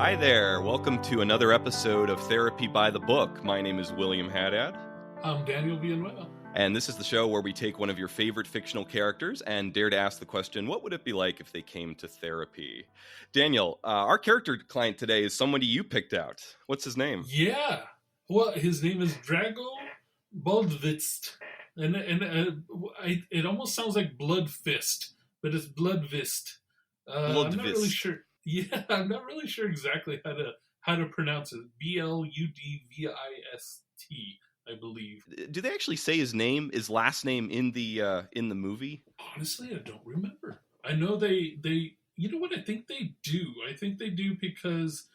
Hi there. Welcome to another episode of Therapy by the Book. My name is William Haddad. I'm Daniel Villanueva. And this is the show where we take one of your favorite fictional characters and dare to ask the question, what would it be like if they came to therapy? Daniel, our character client today is somebody you picked out. What's his name? Yeah. Well, his name is Drago Bludvist. And it almost sounds like Blood Fist, but it's Bludvist. Bludvist. I'm not really sure. Yeah, I'm not really sure exactly how to pronounce it. Bludvist, I believe. Do they actually say his last name in the movie? Honestly, I don't remember. I know they you know what, I think they do. I think they do because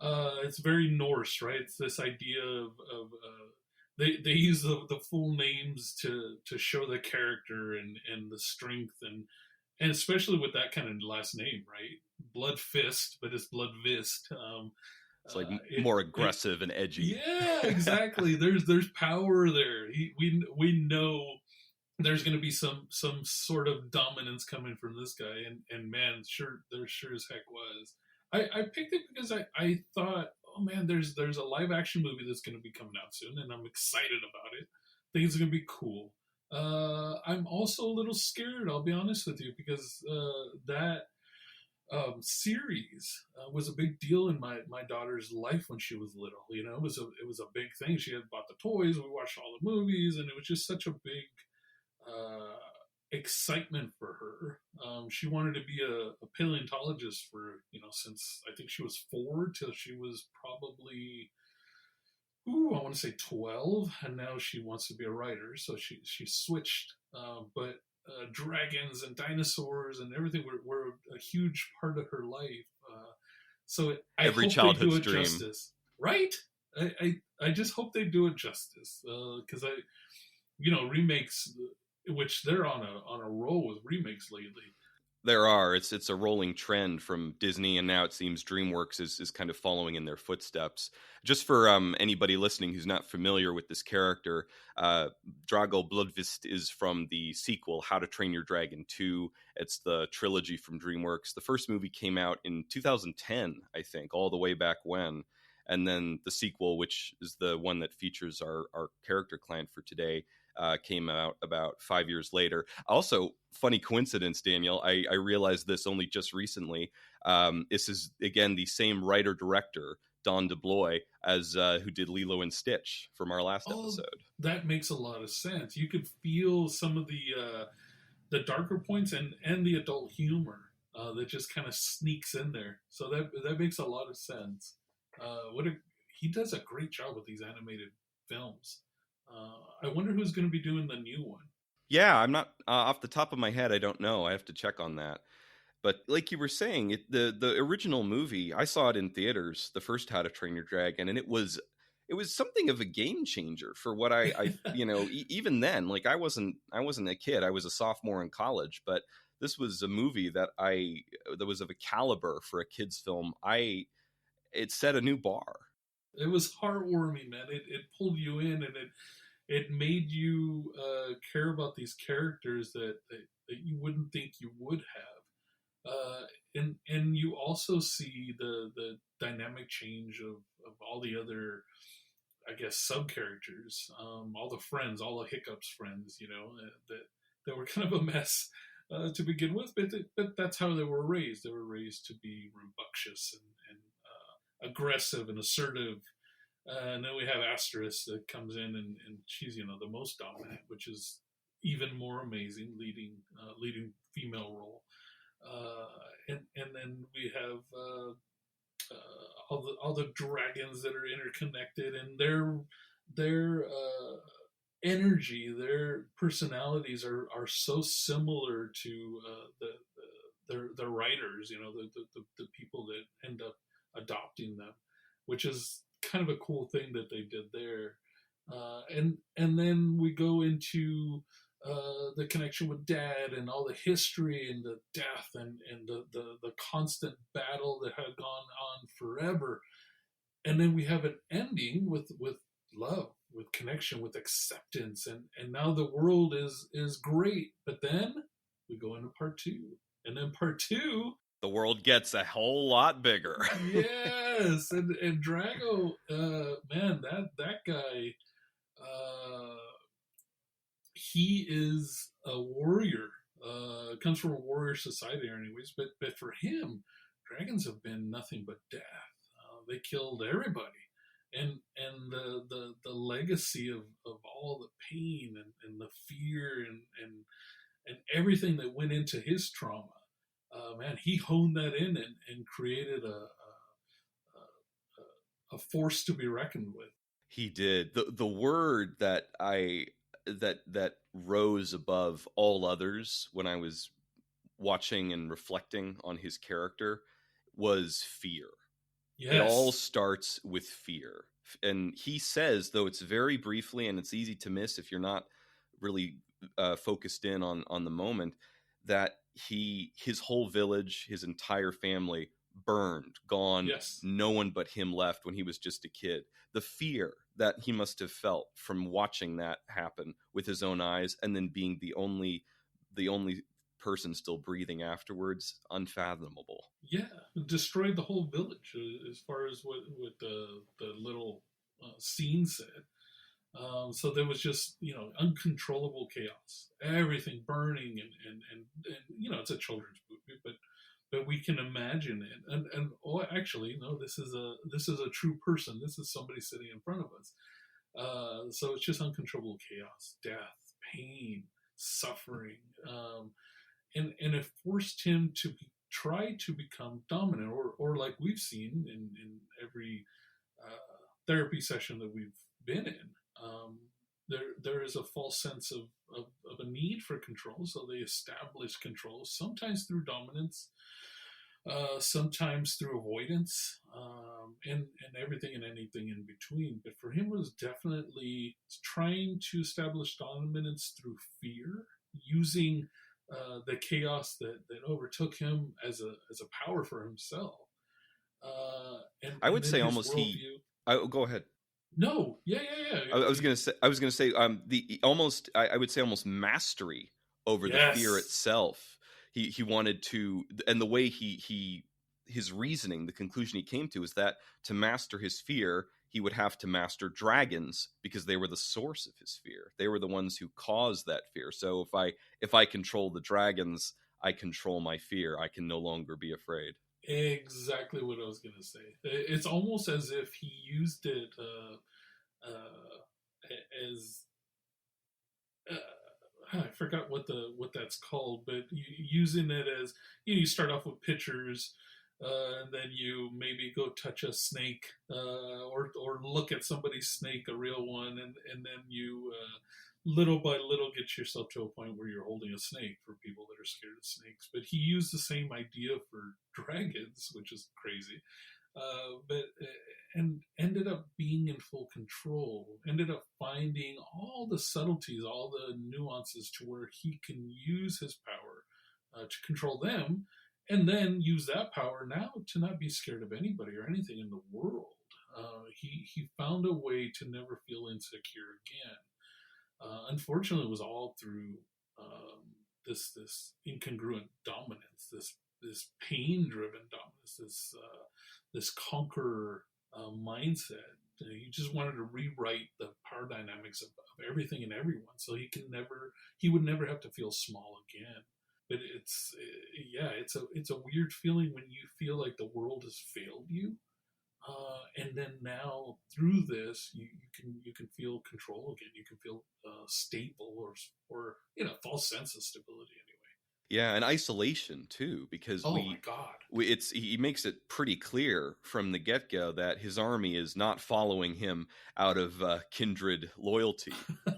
it's very Norse, right? It's this idea of they use the full names to show the character and the strength and especially with that kind of last name, right? Blood Fist, but it's Bludvist. It's like more aggressive and edgy. Yeah, exactly. There's power there. We know there's going to be some sort of dominance coming from this guy, and man, there sure as heck was. I picked it because I thought, oh man, there's a live action movie that's going to be coming out soon, and I'm excited about it. I think it's going to be cool. I'm also a little scared, I'll be honest with you, because that series was a big deal in my daughter's life when she was little. You know, it was a big thing. She had bought the toys, we watched all the movies, and it was just such a big excitement for her. She wanted to be a paleontologist for, since I think she was 4 till she was probably I want to say 12, and now she wants to be a writer, so she switched. But dragons and dinosaurs and everything were a huge part of her life. So every childhood's dream, justice, right? I just hope they do it justice, because remakes, which they're on a roll with remakes lately. There are. It's a rolling trend from Disney, and now it seems DreamWorks is kind of following in their footsteps. Just for anybody listening who's not familiar with this character, Drago Bludvist is from the sequel, How to Train Your Dragon 2. It's the trilogy from DreamWorks. The first movie came out in 2010, I think, all the way back when. And then the sequel, which is the one that features our character client for today, came out about 5 years later. Also, funny coincidence, Daniel, I realized this only just recently. This is, again, the same writer-director, Don DeBlois, as who did Lilo and Stitch from our last episode. That makes a lot of sense. You could feel some of the darker points and the adult humor that just kind of sneaks in there. So that makes a lot of sense. He does a great job with these animated films. I wonder who's going to be doing the new one. Yeah, I'm not off the top of my head. I don't know. I have to check on that. But like you were saying, the original movie, I saw it in theaters, the first How to Train Your Dragon, and it was something of a game changer for what I even then, like I wasn't a kid. I was a sophomore in college, but this was a movie that was of a caliber for a kid's film. It set a new bar. It was heartwarming, man. It pulled you in, and it made you care about these characters that you wouldn't think you would have. And you also see the dynamic change of all the other, I guess, sub-characters, all the friends, all the Hiccups friends, that were kind of a mess to begin with, but that's how they were raised. They were raised to be rambunctious and aggressive and assertive. And then we have Asterisk that comes in and she's, the most dominant, which is even more amazing, leading female role. And then we have all the dragons that are interconnected, and their energy, their personalities are so similar to the writers, the people that end up adopting them, which is kind of a cool thing that they did there. And then we go into the connection with Dad and all the history and the death and the constant battle that had gone on forever. And then we have an ending with love, with connection, with acceptance, and now the world is great. But then we go into part 2. And then part 2 The world gets a whole lot bigger. Yes, and Drago, man, that guy, uh, he is a warrior. Comes from a warrior society, anyways. But for him, dragons have been nothing but death. They killed everybody, and the legacy of all the pain and the fear and everything that went into his trauma. Man, he honed that in and created a force to be reckoned with. He did. The word that rose above all others when I was watching and reflecting on his character was fear. Yes. It all starts with fear. And he says, though it's very briefly and it's easy to miss if you're not really focused in on the moment, that his whole village, his entire family burned, gone, Yes. no one but him left when he was just a kid. The fear that he must have felt from watching that happen with his own eyes and then being the only person still breathing afterwards, unfathomable. Yeah, it destroyed the whole village as far as what the little scene said. So there was just uncontrollable chaos, everything burning and it's a children's movie, but we can imagine it. And oh, actually, no, this is a true person. This is somebody sitting in front of us. So it's just uncontrollable chaos, death, pain, suffering, and it forced him to try to become dominant, or like we've seen in every therapy session that we've been in. There is a false sense of a need for control, so they establish control, sometimes through dominance, sometimes through avoidance, and everything and anything in between. But for him, it was definitely trying to establish dominance through fear, using the chaos that overtook him as a power for himself. I would say almost go ahead. No, yeah. I was gonna say I would say almost mastery over the fear itself. He wanted to, and the way his reasoning, the conclusion he came to is that to master his fear, he would have to master dragons because they were the source of his fear. They were the ones who caused that fear. So if I control the dragons, I control my fear. I can no longer be afraid. Exactly what I was going to say. It's almost as if he used it as I forgot what that's called, but using it as you start off with pictures, and then you maybe go touch a snake, or look at somebody's snake, a real one, and then you little by little get yourself to a point where you're holding a snake for people that are scared of snakes. But he used the same idea for dragons, which is crazy. And ended up being in full control, ended up finding all the subtleties, all the nuances to where he can use his power to control them, and then use that power now to not be scared of anybody or anything in the world. He found a way to never feel insecure again. Unfortunately, it was all through this incongruent dominance, this pain-driven dominance, this conqueror mindset. He just wanted to rewrite the power dynamics of everything and everyone, so he would never have to feel small again. But it's a weird feeling when you feel like the world has failed you, and then now through this you can feel control again. You can feel stable or false sense of stability anyway. Yeah, and isolation too, because my God, he makes it pretty clear from the get-go that his army is not following him out of kindred loyalty,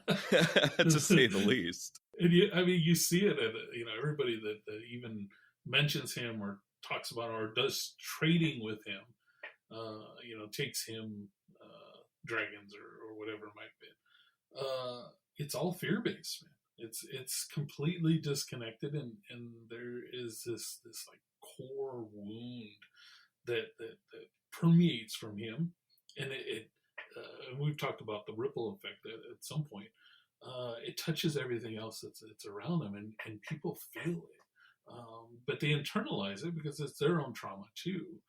to say the least. And you see it at everybody that even mentions him or talks about or does trading with him, takes him dragons or whatever it might be. It's all fear-based, man. It's completely disconnected, and there is this like core wound that permeates from him, and we've talked about the ripple effect at some point. It touches everything else that's around them, and people feel it. But they internalize it because it's their own trauma too.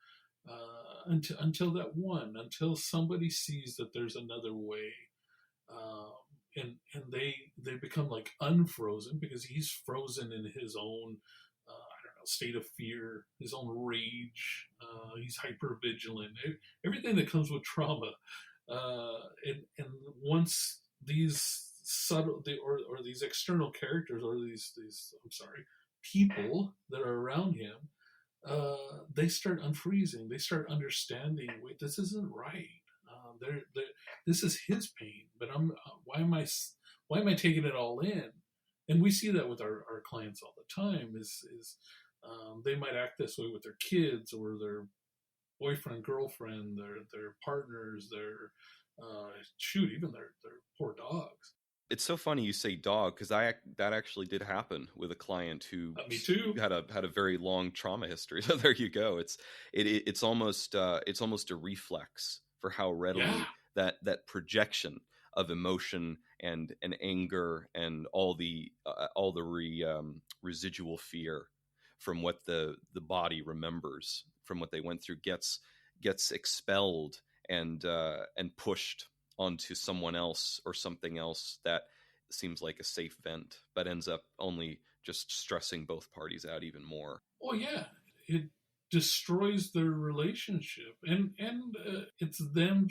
Until somebody sees that there's another way, um, and they become like unfrozen because he's frozen in his own I don't know, state of fear, his own rage. He's hyper vigilant, everything that comes with trauma. And once these or these external characters or these I'm sorry, people that are around him, they start unfreezing. They start understanding. Wait, this isn't right. This is his pain, but why am I taking it all in? And we see that with our clients all the time. Is they might act this way with their kids or their boyfriend, girlfriend, their partners, their even their poor dogs. It's so funny you say dog, because that actually did happen with a client who Me too. had a very long trauma history. So there you go. It's almost a reflex for how readily that projection of emotion and anger and all the residual fear from what the body remembers from what they went through gets expelled and pushed onto someone else or something else that seems like a safe vent, but ends up only just stressing both parties out even more. Oh yeah, it destroys their relationship, and it's them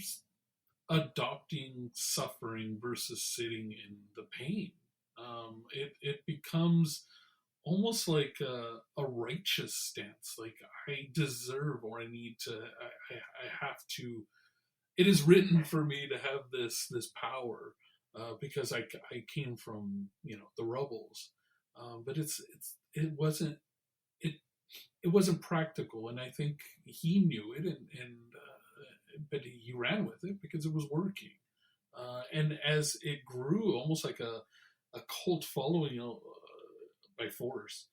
adopting suffering versus sitting in the pain. It becomes almost like a righteous stance, like I deserve or I need to, I have to. It is written for me to have this power because I came from the rubbles, but it wasn't practical, and I think he knew it, and but he ran with it because it was working. And as it grew, almost like a cult following, by force,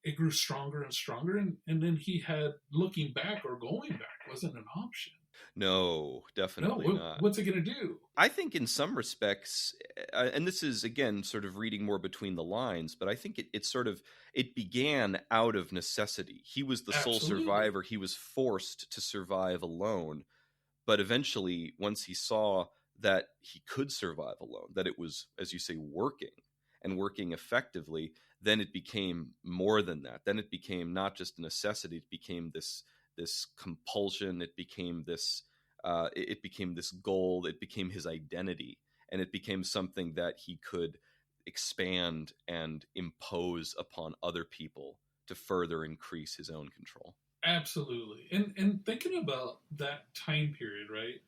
it grew stronger and stronger, and then he had looking back or going back wasn't an option. No, definitely not. What's it going to do? I think in some respects, and this is again sort of reading more between the lines, but I think it began out of necessity. He was the sole survivor. He was forced to survive alone. But eventually, once he saw that he could survive alone, that it was, as you say, working and working effectively, then it became more than that. Then it became not just a necessity. It became this compulsion. It became this goal. It became his identity, and it became something that he could expand and impose upon other people to further increase his own control. Absolutely. And thinking about that time period, right?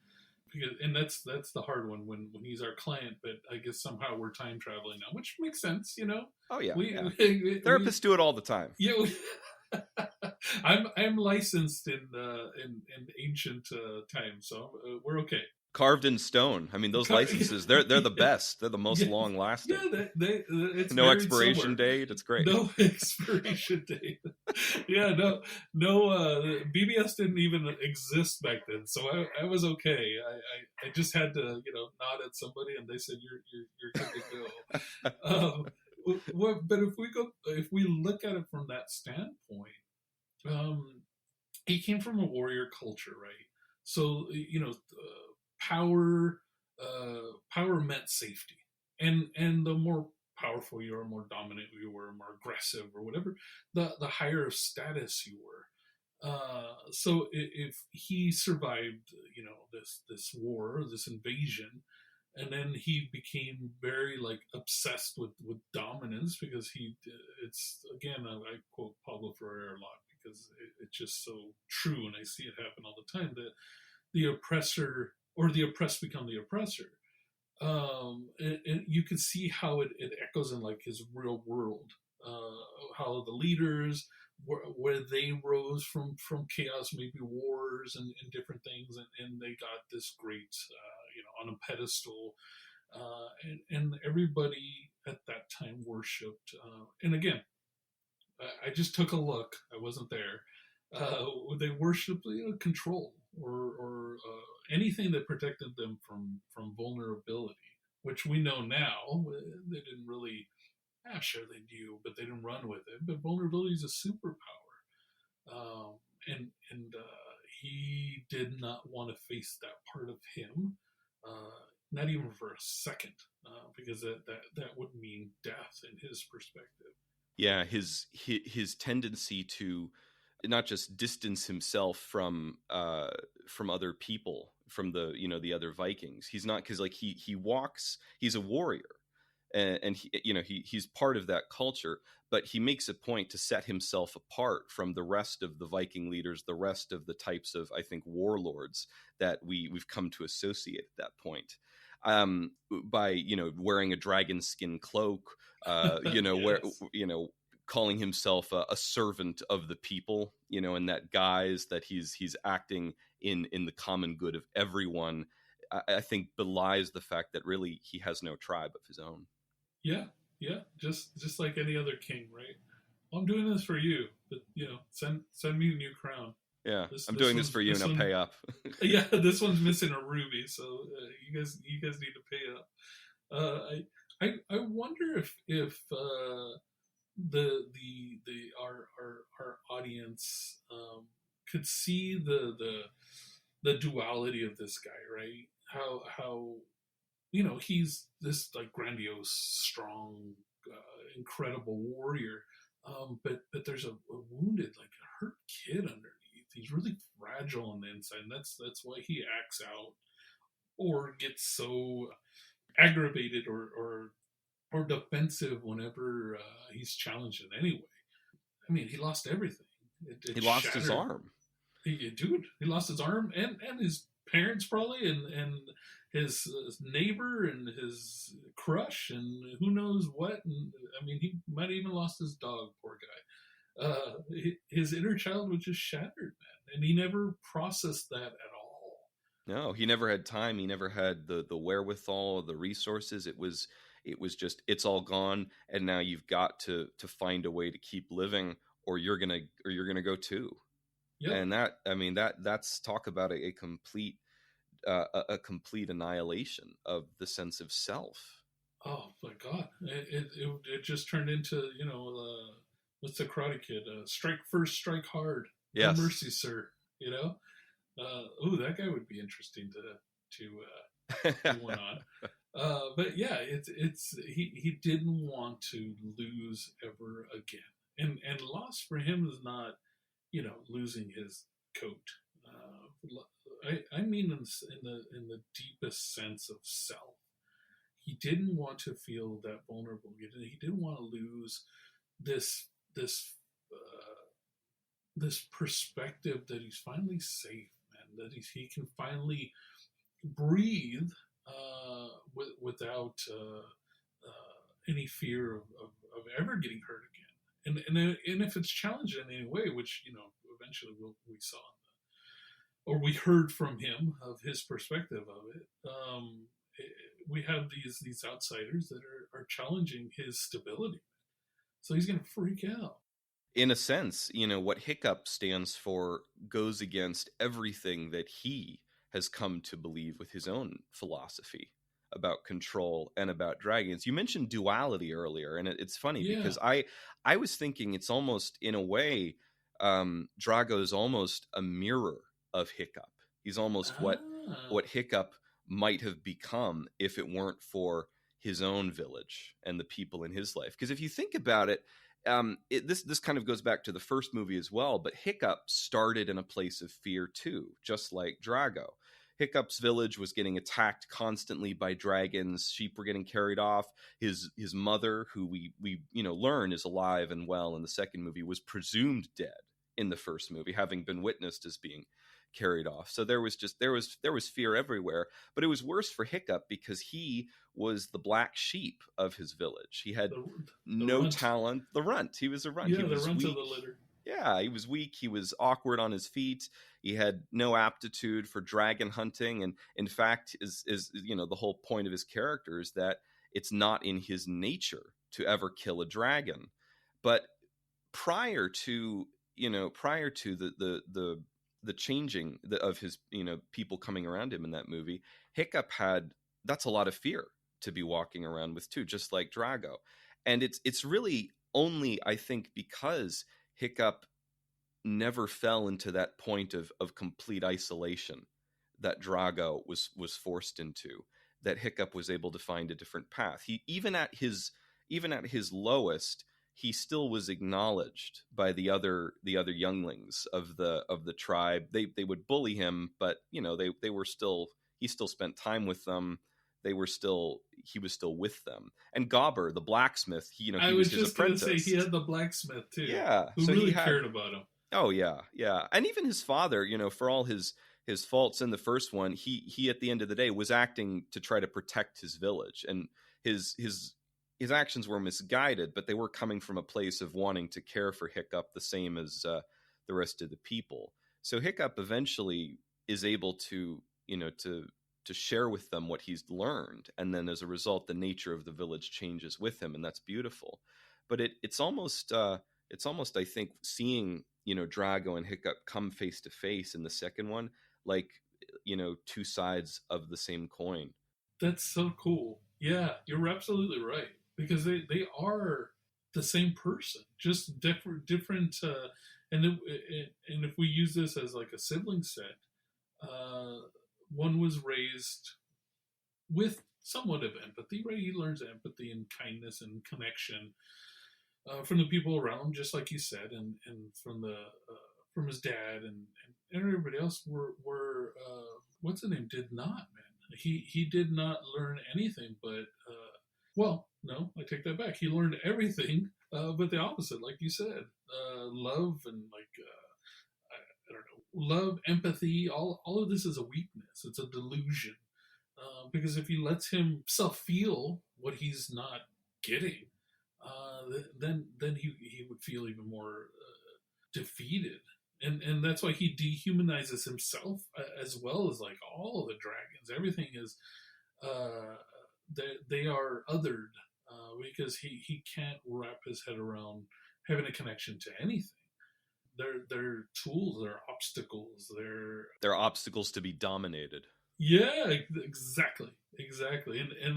And that's the hard one when he's our client, but I guess somehow we're time traveling now, which makes sense, Oh yeah, therapists do it all the time. Yeah, I'm licensed in ancient times, so we're okay. Carved in stone. I mean, those licenses, they're the best. They're the most long lasting. Yeah, it's no expiration date. It's great. No expiration date. Yeah, no. BBS didn't even exist back then, so I was okay. I just had to nod at somebody, and they said you're good to go. But if we look at it from that standpoint, he came from a warrior culture, right? So power meant safety, and the more powerful you are, more dominant you were, more aggressive or whatever, the higher status you were. So if he survived, this war, this invasion, and then he became very obsessed with dominance because it's again, I quote Pablo Freire a lot because it's just so true, and I see it happen all the time, that the oppressor or the oppressed become the oppressor. And you can see how it echoes in his real world, how the leaders, where they rose from chaos, maybe wars and different things, and they got this great, on a pedestal, and everybody at that time worshipped. And again, I just took a look. I wasn't there. They worshipped control or anything that protected them from vulnerability, which we know now they didn't really sure they knew, but they didn't run with it. But vulnerability is a superpower, and he did not want to face that part of him, not even for a second, because that would mean death in his perspective. Yeah, his tendency to not just distance himself from other people, from the the other Vikings. He's not, because like he walks, he's a warrior, and he's part of that culture, but he makes a point to set himself apart from the rest of the Viking leaders, the rest of the types of, I think, warlords that we've come to associate at that point, by wearing a dragon skin cloak, where Yes. calling himself a servant of the people, and that guise that he's acting in the common good of everyone, I think belies the fact that really he has no tribe of his own. Yeah, yeah, just like any other king, right? Well, I'm doing this for you, but send me a new crown. Yeah, This I'm this doing this one's for you, this now one, pay up. yeah, this one's missing a ruby, so you guys need to pay up. I wonder if our audience could see the duality of this guy, right? How he's this like grandiose, strong, incredible warrior, but there's a wounded, like a hurt kid underneath. He's really fragile on the inside, and that's why he acts out or gets so aggravated or defensive whenever he's challenged in any way. I mean, he lost everything. He It lost his shattered. arm. He lost his arm and his parents probably, and his neighbor and his crush and who knows what. And I mean, he might have even lost his dog. Poor guy. His inner child was just shattered, man, and he never processed that at all. No, he never had time. He never had the wherewithal, the resources. It was just, it's all gone, and now you've got to find a way to keep living, or you're gonna go too. Yep. And that, I mean, that's talk about a complete a complete annihilation of the sense of self. Oh my God! It just turned into what's the Karate Kid? Strike first, strike hard, no Yes. mercy, sir. You know. That guy would be interesting to do one on. But yeah, it's he didn't want to lose ever again, and loss for him is not losing his coat. I mean in the deepest sense of self. He didn't want to feel that vulnerable. He didn't want to lose this this this perspective that he's finally safe, man. That he can finally breathe without any fear of ever getting hurt again. And if it's challenged in any way, which eventually we saw or we heard from him of his perspective of it. We have these outsiders that are challenging his stability, so he's going to freak out. In a sense, what Hiccup stands for goes against everything that he has come to believe with his own philosophy about control and about dragons. You mentioned duality earlier, and it's funny Yeah. because I was thinking it's almost, in a way, Drago is almost a mirror of Hiccup. He's almost what Hiccup might have become if it weren't for his own village and the people in his life. Because if you think about it, this kind of goes back to the first movie as well, but Hiccup started in a place of fear too, just like Drago. Hiccup's village was getting attacked constantly by dragons. Sheep were getting carried off. His mother, who we learn is alive and well in the second movie, was presumed dead in the first movie, having been witnessed as being carried off. So there was fear everywhere. But it was worse for Hiccup because he was the black sheep of his village. He had no runt. talent. The runt. He was a runt. Yeah, He the was runt weak. of the litter. Yeah, he was weak. He was awkward on his feet. He had no aptitude for dragon hunting. And in fact, is the whole point of his character is that it's not in his nature to ever kill a dragon. But prior to the changing of his people coming around him in that movie, Hiccup that's a lot of fear to be walking around with too, just like Drago. And it's really only, I think, because Hiccup never fell into that point of complete isolation that Drago was forced into, that Hiccup was able to find a different path. He even at his lowest, he still was acknowledged by the other younglings of the tribe. They would bully him, but they were still, he still spent time with them. He was still with them. And Gobber, the blacksmith, I he was was his just going to say apprentice. he had the blacksmith too, Yeah, who so really cared about him. Oh yeah, yeah. And even his father, for all his faults in the first one, he at the end of the day was acting to try to protect his village, and his actions were misguided, but they were coming from a place of wanting to care for Hiccup the same as the rest of the people. So Hiccup eventually is able to to share with them what he's learned, and then as a result, the nature of the village changes with him, and that's beautiful. But it's almost I think seeing Drago and Hiccup come face to face in the second one, like two sides of the same coin. That's so cool. Yeah, you're absolutely right, because they are the same person, just different. And if we use this as like a sibling set, one was raised with somewhat of empathy, right? He learns empathy and kindness and connection from the people around, just like you said, and from his dad and everybody else were what's the name, did not, man. He did not learn anything, but well, no, I take that back. He learned everything, but the opposite, like you said, love and I don't know, love, empathy. All of this is a weakness. It's a delusion, because if he lets himself feel what he's not getting, then he would feel even more defeated, and that's why he dehumanizes himself, as well as like all of the dragons. Everything is they are othered, because he can't wrap his head around having a connection to anything. They're tools, they're obstacles, they're obstacles to be dominated. Yeah, exactly. And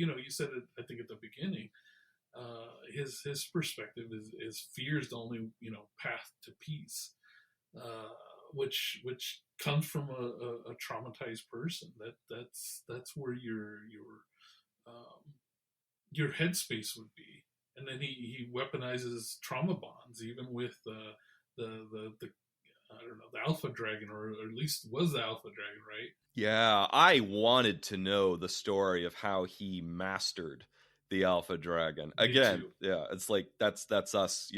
you said it, I think, at the beginning. His perspective is fear is the only path to peace, which comes from a traumatized person. That's where your headspace would be. And then he weaponizes trauma bonds, even with the I don't know, the alpha dragon, or at least was the alpha dragon, right? Yeah, I wanted to know the story of how he mastered the alpha dragon. Again, yeah, it's like that's us,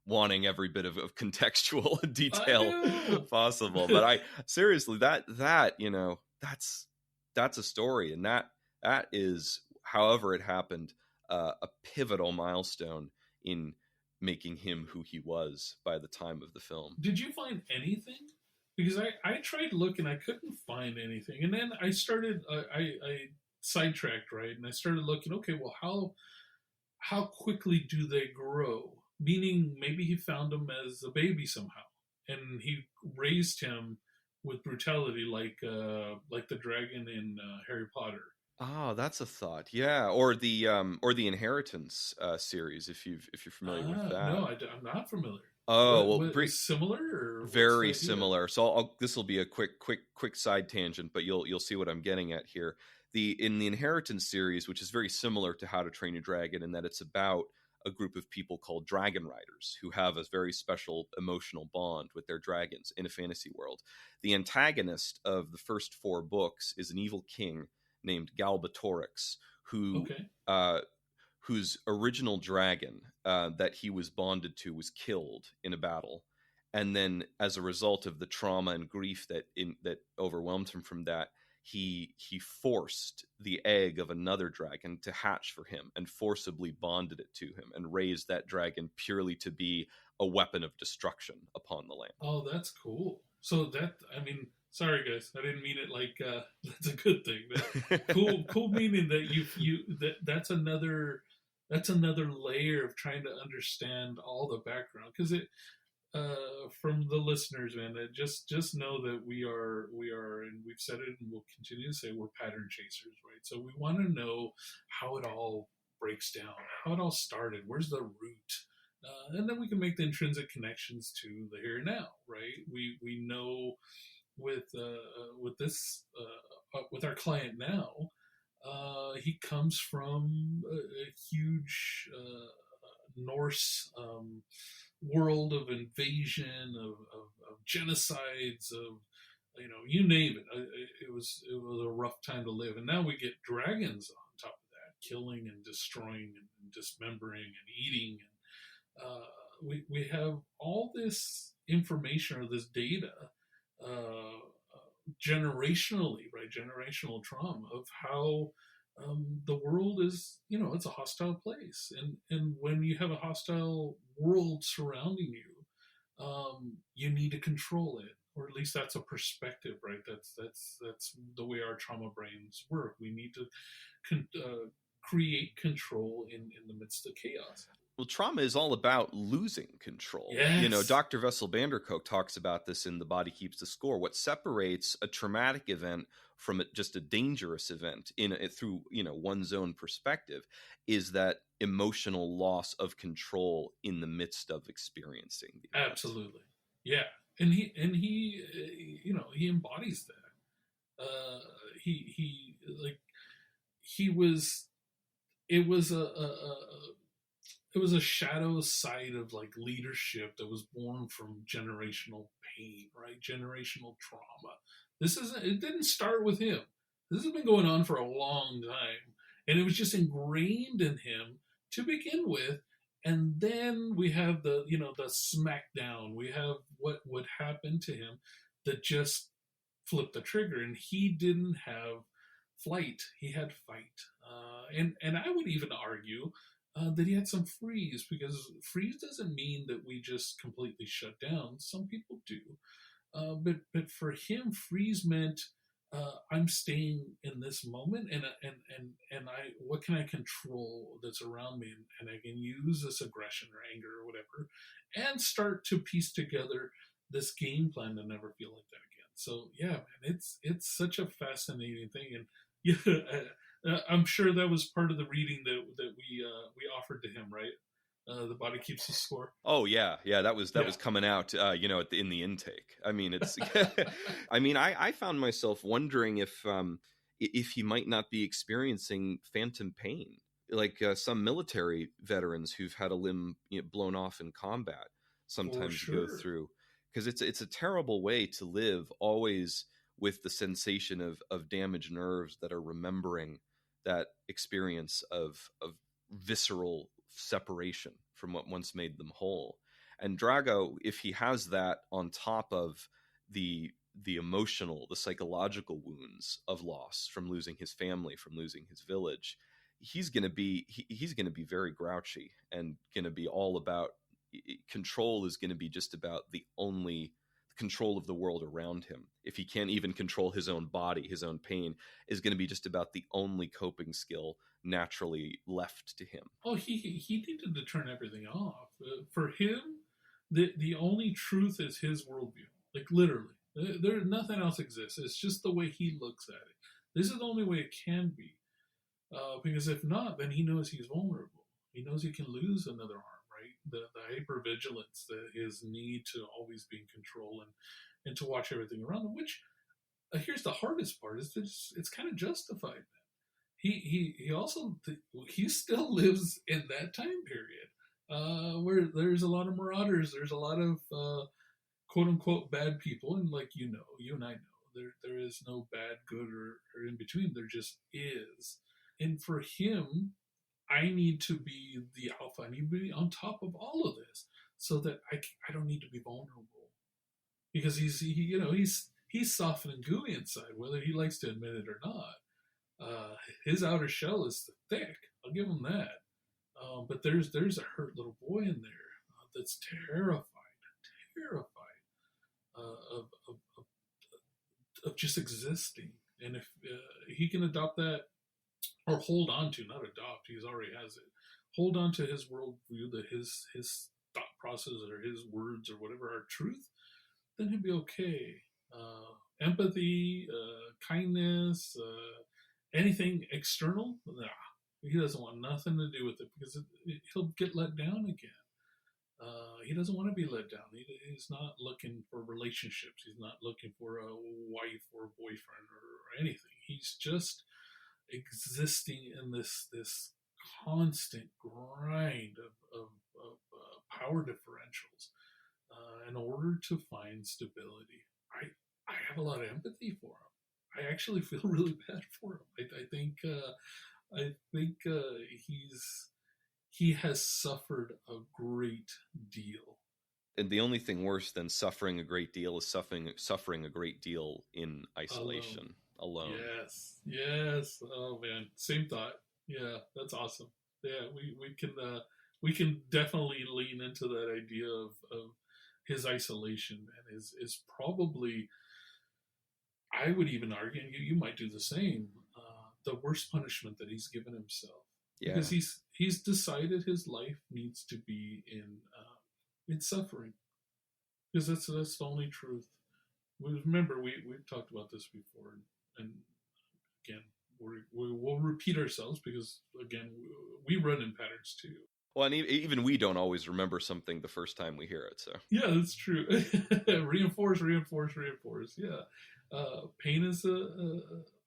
wanting every bit of contextual detail possible. But I seriously, that's a story, and that is, however it happened, a pivotal milestone in making him who he was by the time of the film. Did you find anything? Because I tried looking, I couldn't find anything, and then I started I sidetracked, right, and I started looking. Okay, well, how quickly do they grow? Meaning, maybe he found him as a baby somehow, and he raised him with brutality, like the dragon in Harry Potter. Oh, that's a thought. Yeah, or the Inheritance series, if you're familiar with that. No, I'm not familiar. Oh, well, similar or very similar. So this will be a quick side tangent, but you'll see what I'm getting at here. In the Inheritance series, which is very similar to How to Train Your Dragon, in that it's about a group of people called dragon riders who have a very special emotional bond with their dragons in a fantasy world. The antagonist of the first 4 books is an evil king named Galbatorix, whose original dragon that he was bonded to was killed in a battle, and then as a result of the trauma and grief that overwhelmed him from that, he forced the egg of another dragon to hatch for him and forcibly bonded it to him and raised that dragon purely to be a weapon of destruction upon the land. Oh, that's cool. So sorry guys, I didn't mean it like that's a good thing. Cool meaning that that's another layer of trying to understand all the background, because it from the listeners, man, just know that we are, and we've said it and we'll continue to say, we're pattern chasers, right? So we want to know how it all breaks down, how it all started, where's the root, and then we can make the intrinsic connections to the here and now, right? We know with this with our client now, he comes from a huge Norse world of invasion, of genocides, of you name it. It was a rough time to live, and now we get dragons on top of that, killing and destroying and dismembering and eating, and we have all this information or this data, generationally, right? Generational trauma of how the world is, it's a hostile place, and when you have a hostile world surrounding you, you need to control it, or at least that's a perspective, right? That's the way our trauma brains work. We need to create control in the midst of chaos. Well, trauma is all about losing control. Yes. Dr. Vessel van der Kolk talks about this in The Body Keeps the Score. What separates a traumatic event from just a dangerous event through one's own perspective is that emotional loss of control in the midst of experiencing the event. Absolutely. Yeah. And he embodies that. It was a shadow side of like leadership that was born from generational pain, right? Generational trauma. It didn't start with him. This has been going on for a long time. And it was just ingrained in him to begin with. And then we have the smackdown. We have what happened to him that just flipped the trigger. And he didn't have flight. He had fight. And I would even argue that he had some freeze, because freeze doesn't mean that we just completely shut down. Some people do. But for him, freeze meant I'm staying in this moment, and what can I control that's around me, and I can use this aggression or anger or whatever, and start to piece together this game plan to never feel like that again. So yeah, man, it's such a fascinating thing, and yeah, I'm sure that was part of the reading that we offered to him, right? The Body Keeps the Score. Oh yeah, that was coming out, in the intake. I mean, it's, I found myself wondering if he might not be experiencing phantom pain, like some military veterans who've had a limb blown off in combat sometimes go through, because it's a terrible way to live, always with the sensation of damaged nerves that are remembering that experience of visceral separation from what once made them whole. And Drago, if he has that on top of the emotional, the psychological wounds of loss from losing his family, from losing his village, he's going to be very grouchy and going to be all about control. Is going to be just about the only control of the world around him. If he can't even control his own body, his own pain is going to be just about the only coping skill naturally left to him. Oh, he needed to turn everything off. For him, the only truth is his worldview. Like literally, nothing else exists. It's just the way he looks at it. This is the only way it can be. Because if not, then he knows he's vulnerable. He knows he can lose another arm. The hypervigilance, his need to always be in control and to watch everything around him, which here's the hardest part, is that it's kind of justified. He also he still lives in that time period where there's a lot of marauders, there's a lot of quote unquote bad people, and like you and I know, there is no bad, good, or in between. There just is. And for him, I need to be the alpha. I need to be on top of all of this, so that I don't need to be vulnerable, because he's soft and gooey inside, whether he likes to admit it or not. His outer shell is thick. I'll give him that. But there's a hurt little boy in there that's terrified of just existing. And if he can adopt that, or hold on to, not adopt, he already has it, hold on to his worldview, that his thought process or his words or whatever are truth, then he'll be okay. Empathy, kindness, anything external, He doesn't want nothing to do with it because he'll get let down again. He doesn't want to be let down. He's not looking for relationships. He's not looking for a wife or a boyfriend or anything. He's just existing in this constant grind of power differentials in order to find stability. I have a lot of empathy for him. I actually feel really bad for him. I think he has suffered a great deal. And the only thing worse than suffering a great deal is suffering a great deal in isolation, alone. Yes. Oh man, same thought. Yeah, that's awesome. Yeah, we can definitely lean into that idea of his isolation, and is probably, I would even argue, and you might do the same, the worst punishment that he's given himself. Yeah. Because he's decided his life needs to be in suffering, because that's the only truth. Remember, we've talked about this before, and again, we'll repeat ourselves because again, we run in patterns too. Well, and even we don't always remember something the first time we hear it. So yeah, that's true. Reinforce. Yeah, pain is a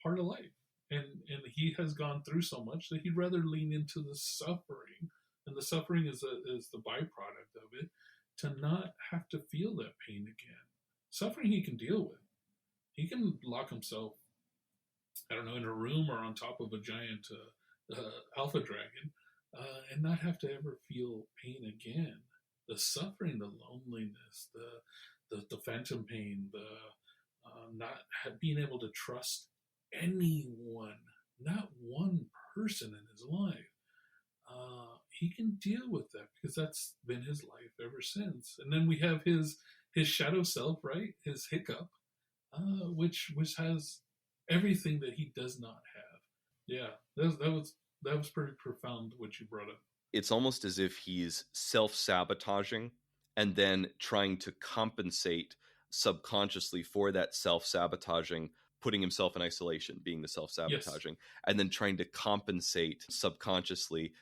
part of life, and he has gone through so much that he'd rather lean into the suffering, and the suffering is the byproduct of it, to not have to feel that pain again. Suffering he can deal with. He can lock himself, I don't know, in a room or on top of a giant alpha dragon, and not have to ever feel pain again. The suffering, the loneliness, the phantom pain, the not being able to trust anyone, not one person in his life. He can deal with that because that's been his life ever since. And then we have his shadow self, right? His hiccup, which has everything that he does not have. Yeah, that was pretty profound what you brought up. It's almost as if he's self-sabotaging and then trying to compensate subconsciously for that self-sabotaging, putting himself in isolation, being the self-sabotaging, yes, and then trying to compensate subconsciously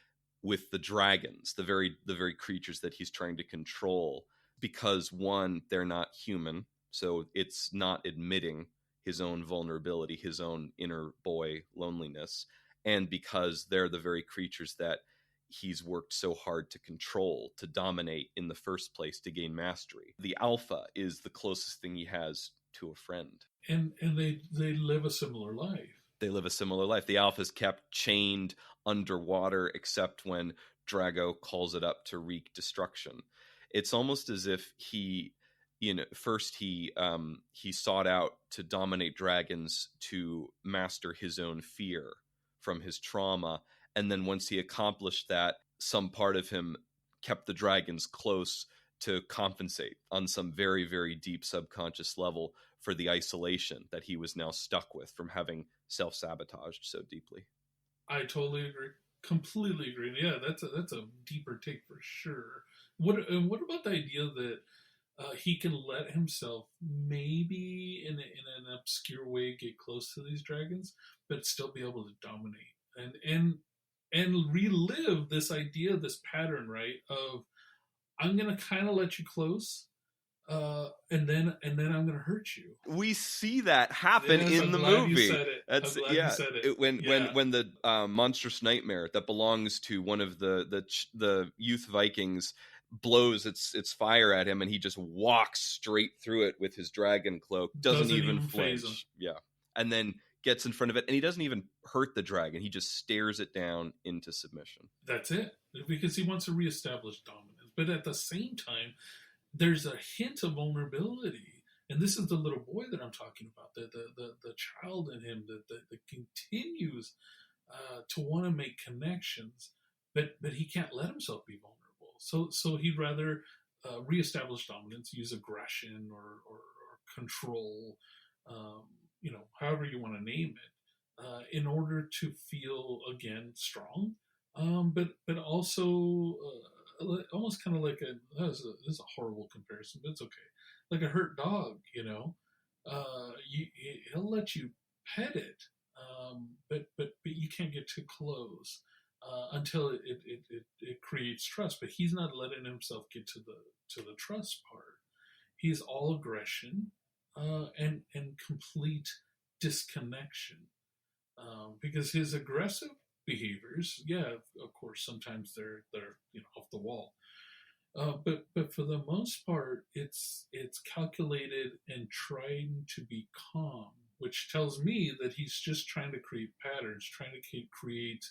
with the dragons, the very creatures that he's trying to control, because one, they're not human, so it's not admitting his own vulnerability, his own inner boy loneliness, and because they're the very creatures that he's worked so hard to control, to dominate in the first place, to gain mastery. The alpha is the closest thing he has to a friend. And they live a similar life. They live a similar life. The alpha's kept chained underwater, except when Drago calls it up to wreak destruction. It's almost as if he, first he sought out to dominate dragons to master his own fear from his trauma. And then once he accomplished that, some part of him kept the dragons close to compensate on some very, very deep subconscious level for the isolation that he was now stuck with from having self-sabotaged so deeply. I totally agree. Completely agree. Yeah, that's a deeper take for sure. What about the idea that he can let himself maybe in an obscure way get close to these dragons, but still be able to dominate and relive this idea, this pattern, right? Of I'm gonna kind of let you close, and then I'm going to hurt you. We see that happen in the movie. You said it. That's you said it. When the monstrous nightmare that belongs to one of the youth Vikings blows its fire at him, and he just walks straight through it with his dragon cloak, doesn't even flinch. Yeah, and then gets in front of it, and he doesn't even hurt the dragon. He just stares it down into submission. That's it, because he wants to reestablish dominance, but at the same time, there's a hint of vulnerability, and this is the little boy that I'm talking about, the child in him that continues to want to make connections, but he can't let himself be vulnerable. So he'd rather reestablish dominance, use aggression or control, however you want to name it, in order to feel again strong, but also. Almost kind of like this is a horrible comparison, but it's okay. Like a hurt dog, he'll let you pet it, but you can't get too close. until it creates trust. But he's not letting himself get to the trust part. He's all aggression and complete disconnection, because his aggressive behaviors, yeah, of course, sometimes they're off the wall. But for the most part, it's calculated and trying to be calm, which tells me that he's just trying to create patterns, trying to create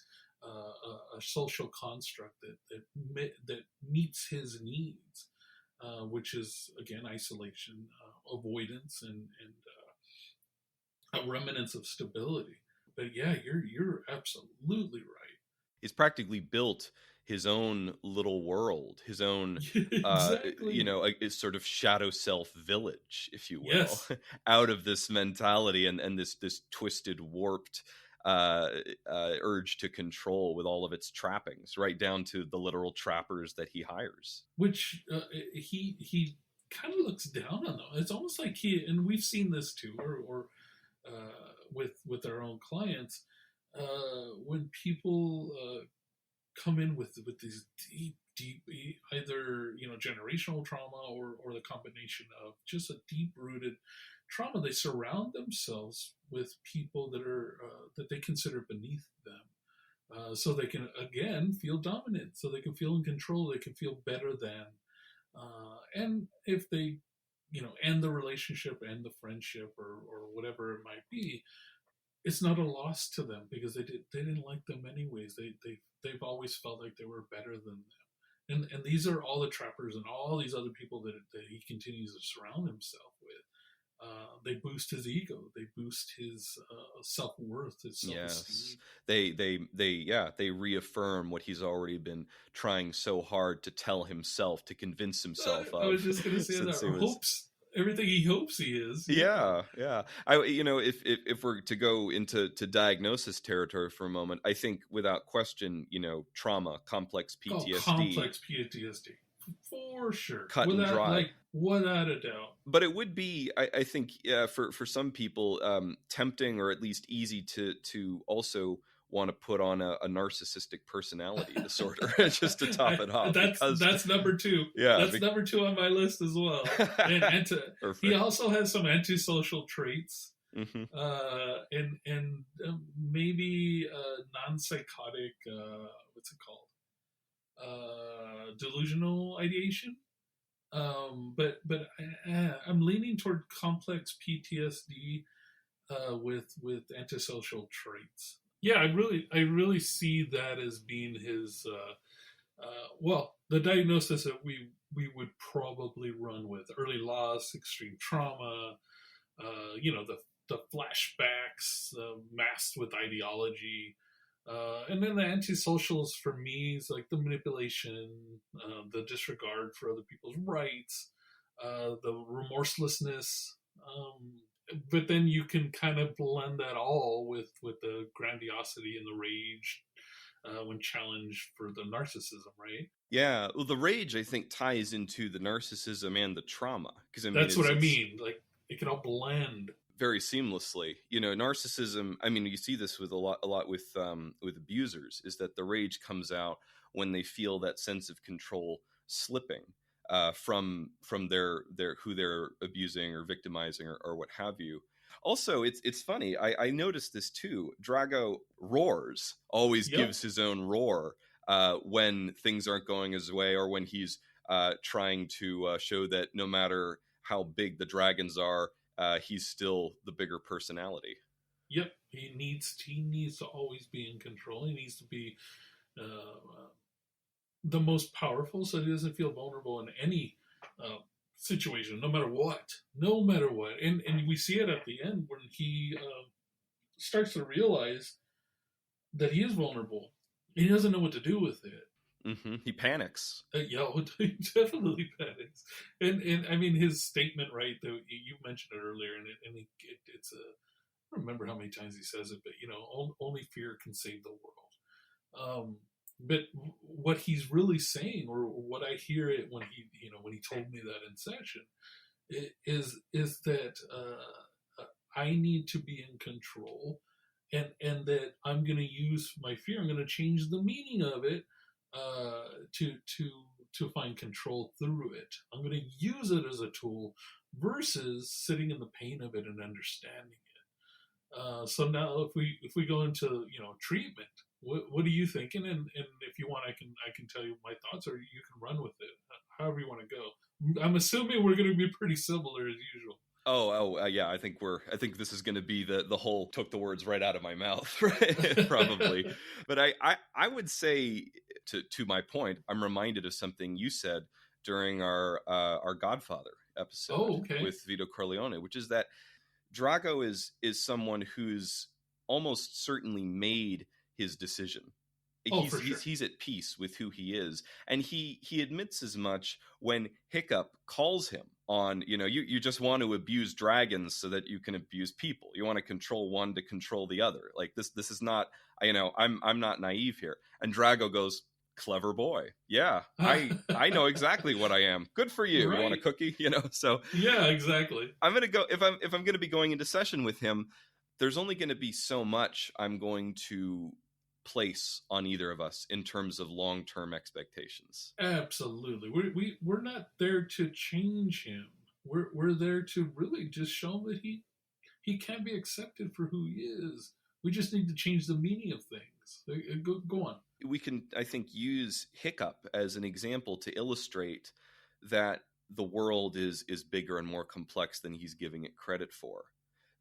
a social construct that meets his needs, which is again isolation, avoidance, and remnants of stability. But yeah, you're absolutely right. He's practically built his own little world, his own, Exactly. a sort of shadow self village, if you will, Yes. out of this mentality and this twisted, warped urge to control, with all of its trappings, right down to the literal trappers that he hires. Which he kind of looks down on them. It's almost like and we've seen this too, or with our own clients, when people come in with these deep, either generational trauma or the combination of just a deep rooted trauma. They surround themselves with people that they consider beneath them, so they can again feel dominant, so they can feel in control, they can feel better than, and if they end the relationship, end the friendship, or whatever it might be, it's not a loss to them, because they didn't like them anyways. They've always felt like they were better than them, and these are all the trappers and all these other people that he continues to surround himself with. They boost his ego, they boost his self-worth, his self-esteem. Yes, they reaffirm what he's already been trying so hard to tell himself, to convince himself of. I was just going to say that. Hopes everything he hopes he is. Yeah. If we're to go into diagnosis territory for a moment, I think without question, trauma, complex PTSD. Complex PTSD. For sure. Cut and dry. Without a doubt. But it would be, I think, for some people, tempting, or at least easy to also want to put on a narcissistic personality disorder, just to top it off. That's number two. Yeah, that's number two on my list as well. And he also has some antisocial traits, mm-hmm. And maybe non-psychotic. What's it called? Delusional ideation. But I'm leaning toward complex PTSD with antisocial traits. Yeah, I really see that as being his. The diagnosis that we would probably run with: early loss, extreme trauma, the flashbacks masked with ideology. And then the antisocials for me is like the manipulation, the disregard for other people's rights, the remorselessness. But then you can kind of blend that all with the grandiosity and the rage when challenged for the narcissism, right? Yeah, well, the rage, I think, ties into the narcissism and the trauma, because that's what I mean. Like, it can all blend very seamlessly. Narcissism, I mean, you see this with a lot with abusers, is that the rage comes out when they feel that sense of control slipping from their who they're abusing or victimizing or what have you. Also, it's funny, I noticed this too. Drago roars, always gives his own roar when things aren't going his way, or when he's trying to show that no matter how big the dragons are, he's still the bigger personality. Yep, he needs to always be in control. He needs to be the most powerful, so he doesn't feel vulnerable in any situation, no matter what. And we see it at the end when he starts to realize that he is vulnerable. He doesn't know what to do with it. Mm-hmm. He panics. He definitely panics. And I mean, his statement, right? You mentioned it earlier, and it's a. I don't remember how many times he says it, but only fear can save the world. But what he's really saying, or what I hear it when he told me that in session, is that I need to be in control, and that I'm going to use my fear. I'm going to change the meaning of it to find control through it. I'm going to use it as a tool versus sitting in the pain of it and understanding it. So now, if we go into treatment, what are you thinking? And if you want, I can tell you my thoughts, or you can run with it, however you want to go. I'm assuming we're going to be pretty similar as usual. Yeah. I think this is going to be the whole took the words right out of my mouth, right? Probably. But I would say to my point, I'm reminded of something you said during our Godfather episode Okay. with Vito Corleone, which is that Drago is someone who's almost certainly made his decision. For sure. He's at peace with who he is, and he admits as much when Hiccup calls him on, you just want to abuse dragons so that you can abuse people. You want to control one to control the other. Like this is not, I'm not naive here. And Drago goes, clever boy. Yeah, I know exactly what I am. Good for you. Right. You want a cookie? So yeah, exactly. I'm gonna go if I'm gonna be going into session with him. There's only going to be so much I'm going to place on either of us in terms of long-term expectations. Absolutely. We're not there to change him. We're there to really just show him that he can be accepted for who he is. We just need to change the meaning of things. Go on. We can, I think, use Hiccup as an example to illustrate that the world is bigger and more complex than he's giving it credit for.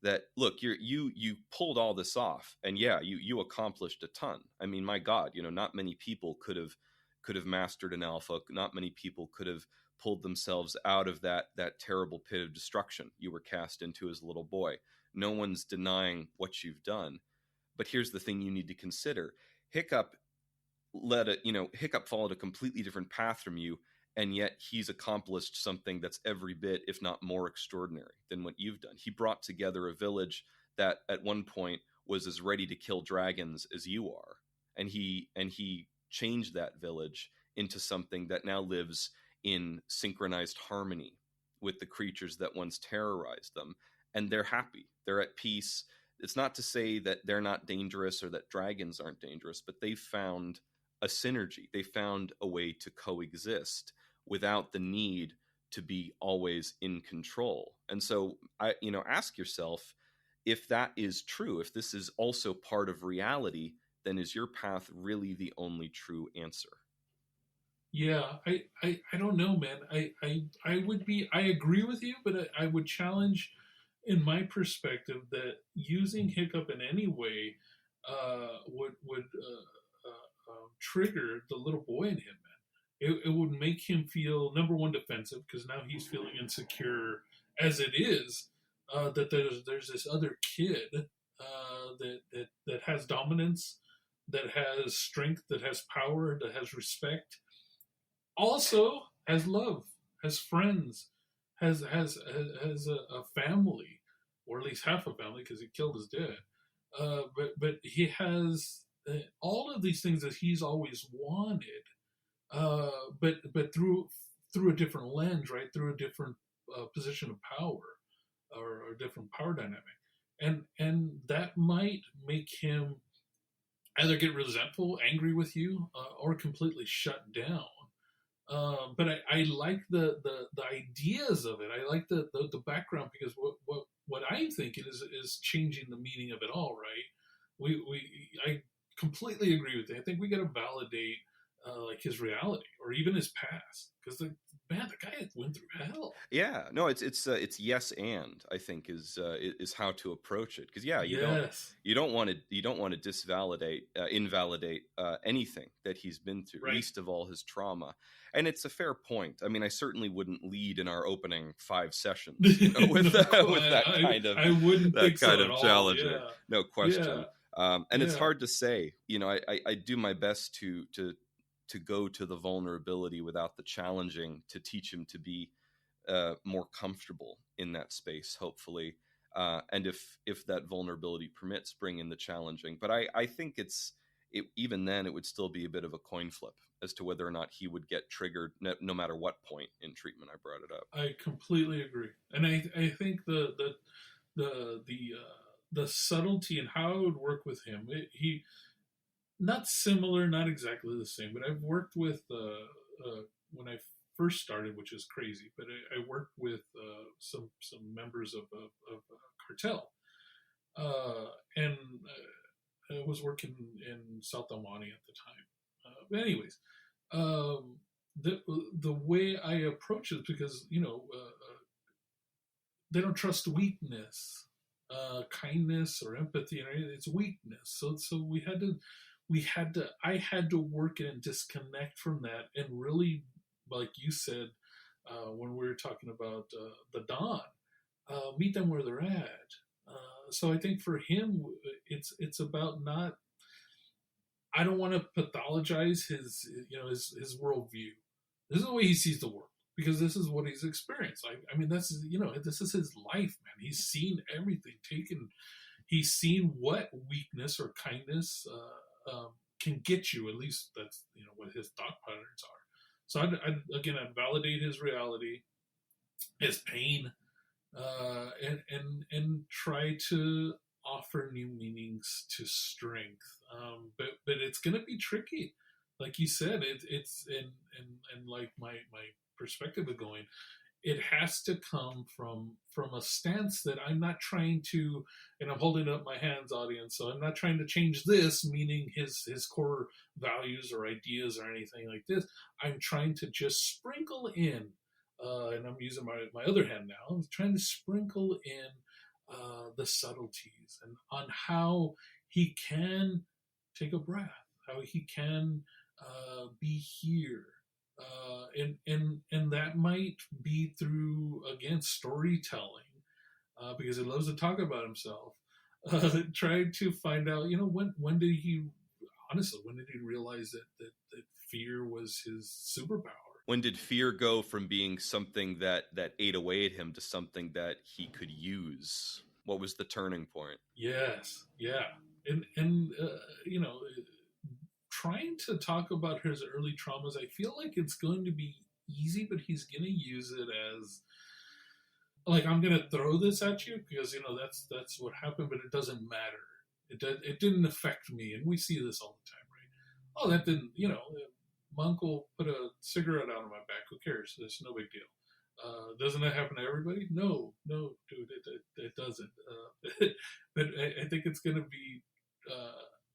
That look, you pulled all this off, and yeah, you accomplished a ton. I mean, my God, not many people could have mastered an alpha. Not many people could have pulled themselves out of that terrible pit of destruction you were cast into as a little boy. No one's denying what you've done, but here's the thing you need to consider: Hiccup Hiccup followed a completely different path from you. And yet he's accomplished something that's every bit, if not more extraordinary than what you've done. He brought together a village that at one point was as ready to kill dragons as you are. And he changed that village into something that now lives in synchronized harmony with the creatures that once terrorized them. And they're happy. They're at peace. It's not to say that they're not dangerous or that dragons aren't dangerous, but they found a synergy. They found a way to coexist without the need to be always in control. And so ask yourself, if that is true, if this is also part of reality, then is your path really the only true answer? Yeah, I don't know, man. I agree with you, but I would challenge, in my perspective, that using Hiccup in any way would trigger the little boy in him, man. It would make him feel, number one, defensive, because now he's feeling insecure as it is, that there's this other kid that has dominance, that has strength, that has power, that has respect, also has love, has friends, has a family, or at least half a family, because he killed his dad. But he has all of these things that he's always wanted, but through a different lens, right? Through a different position of power, or a different power dynamic, and that might make him either get resentful, angry with you, or completely shut down. But I like the ideas of it. I like the background, because what I'm thinking is changing the meaning of it all, right? I completely agree with it. I think we got to validate like his reality or even his past, because the guy went through hell. Yeah, no, it's yes, and I think is how to approach it, because you don't want to disvalidate, invalidate anything that he's been through, right. Least of all his trauma. And it's a fair point. I mean, I certainly wouldn't lead in our opening 5 sessions with that kind of, I wouldn't think so of challenging. Yeah. No question. Yeah. And it's hard to say. I do my best to go to the vulnerability without the challenging, to teach him to be more comfortable in that space, hopefully. And if that vulnerability permits, bring in the challenging. But I think even then it would still be a bit of a coin flip as to whether or not he would get triggered, no matter what point in treatment I brought it up. I completely agree. And I think the the subtlety and how I would work with him. He not similar, not exactly the same, but I've worked with when I first started, which is crazy. But I worked with some members of a cartel, and I was working in South El Monte at the time. But anyways, the the way I approach it, because they don't trust weakness, kindness or empathy, and it's weakness. So I had to work it and disconnect from that, and really, like you said, when we were talking about the Don, meet them where they're at. So I think for him, it's about not. I don't want to pathologize his worldview. This is the way he sees the world, because this is what he's experienced. I mean, this is his life, man. He's seen everything. He's seen what weakness or kindness can get you. At least that's what his thought patterns are. So I'd validate his reality, his pain, and try to offer new meanings to strength. But it's gonna be tricky, like you said. It's and like my perspective of going, it has to come from a stance that I'm not trying to, and I'm holding up my hands, audience. So I'm not trying to change this, meaning his core values or ideas or anything like this. I'm trying to just sprinkle in, and I'm using my other hand now. I'm trying to sprinkle in the subtleties and on how he can take a breath, how he can be here. And that might be through, again, storytelling, because he loves to talk about himself. Trying to find out, when did he realize that fear was his superpower? When did fear go from being something that ate away at him to something that he could use? What was the turning point? Yes, yeah, and trying to talk about his early traumas, I feel like it's going to be easy, but he's going to use it as like, I'm going to throw this at you because that's what happened, but it doesn't matter. It didn't affect me, and we see this all the time, right? Oh, that didn't, my uncle put a cigarette out of my back. Who cares? It's no big deal. Doesn't that happen to everybody? No, dude, it doesn't. But I think it's going to be.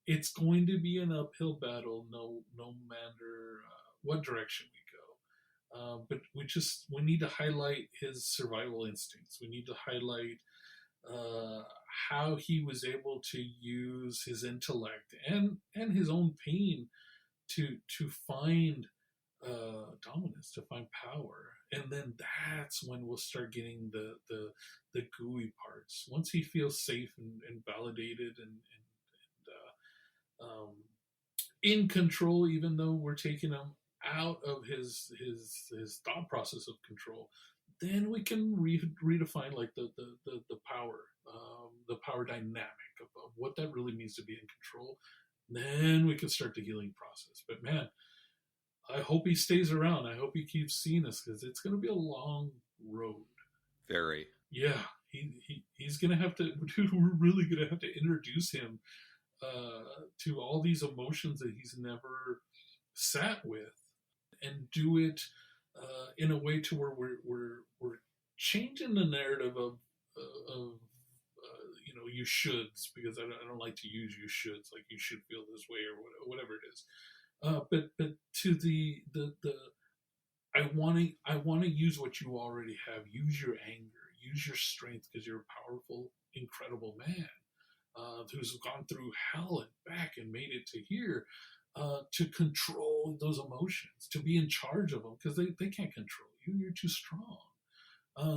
It's going to be an uphill battle, no matter what direction we go. But we need to highlight his survival instincts. We need to highlight how he was able to use his intellect and his own pain to find dominance, to find power. And then that's when we'll start getting the gooey parts. Once he feels safe and validated and in control, even though we're taking him out of his thought process of control, then we can redefine like the power dynamic of what that really means to be in control. Then we can start the healing process. But man, I hope he stays around. I hope he keeps seeing us, because it's going to be a long road. Very. Yeah, he's going to have to. Dude, we're really going to have to introduce him to all these emotions that he's never sat with, and do it in a way to where we're changing the narrative of you shoulds, because I don't like to use you shoulds, like you should feel this way or whatever it is. But to the I want to use what you already have. Use your anger, use your strength, because you're a powerful, incredible man who's gone through hell and back and made it to here, to control those emotions, to be in charge of them, because they can't control you. You're too strong.